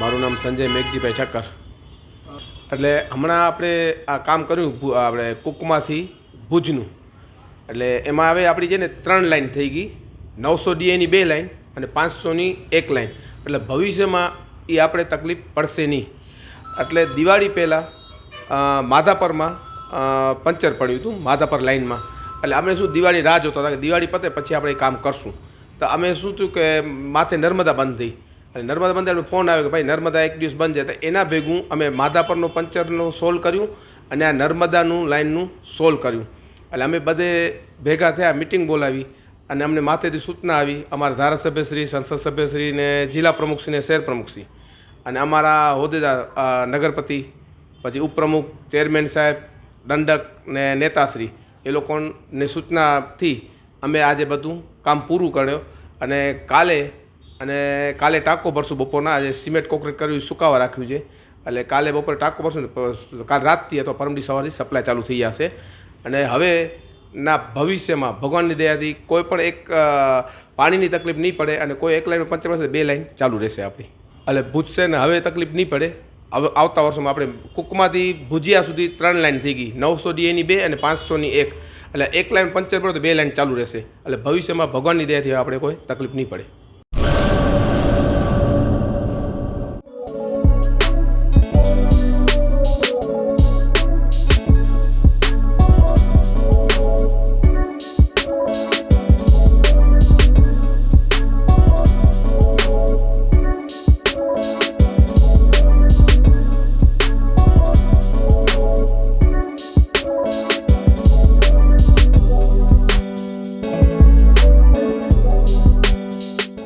મારું નામ સંજય મેઘજીભાઈ ઠક્કર. એટલે હમણાં આપણે આ કામ કર્યું આપણે કુકમાંથી ભુજનું. એટલે એમાં હવે આપણી છે ને 3 લાઈન થઈ ગઈ, 900 DAની 2 લાઈન અને 500ની 1 લાઈન. એટલે ભવિષ્યમાં એ આપણે તકલીફ પડશે નહીં. એટલે દિવાળી પહેલાં માધાપરમાં પંચર પડ્યું હતું, માધાપર લાઈનમાં. એટલે અમે શું દિવાળી રાહ જોતા હતા કે દિવાળી પતે પછી આપણે એ કામ કરશું. તો અમે શું થયું કે માથે નર્મદા બંધ થઈ. અને નર્મદા બંધ એટલે ફોન આવ્યો કે ભાઈ નર્મદા એક દિવસ બંધ છે. તો એના ભેગું અમે માધાપરનું પંચરનું સોલ્વ કર્યું અને આ નર્મદાનું લાઇનનું સોલ્વ કર્યું. એટલે અમે બધે ભેગા થયા, મિટિંગ બોલાવી અને અમને માથેથી સૂચના આવી અમારા ધારાસભ્યશ્રી, સંસદ સભ્યશ્રી ને જિલ્લા પ્રમુખશ્રી ને શહેર પ્રમુખશ્રી અને અમારા હોદ્દેદાર નગરપતિ, પછી ઉપપ્રમુખ, ચેરમેન સાહેબ, દંડક ને નેતાશ્રી, એ લોકોની સૂચનાથી અમે આજે બધું કામ પૂરું કર્યો. અને કાલે ટાંકો ભરશું બપોરના. આજે સિમેન્ટ કોન્ક્રીટ કર્યું, સુકાવા રાખ્યું છે. એટલે કાલે બપોરે ટાંકો ભરશું ને કાલ રાતથી અથવા પરમદી સવારથી સપ્લાય ચાલુ થઈ જશે. અને હવેના ભવિષ્યમાં ભગવાનની દયાથી કોઈ પણ એક પાણીની તકલીફ નહીં પડે અને કોઈ એક લાઈન પંચર પડશે, 2 લાઈન ચાલુ રહેશે આપણી. એટલે ભુજ છે ને હવે તકલીફ નહીં પડે. હવે આવતા વર્ષોમાં આપણે કુકમાંથી ભુજિયા સુધી 3 લાઈન થઈ ગઈ, 900 DAની 2 અને 500ની 1. એટલે 1 લાઈન પંચર પડે તો 2 લાઈન ચાલુ રહેશે. એટલે ભવિષ્યમાં ભગવાનની દયાથી આપણે કોઈ તકલીફ નહીં પડે.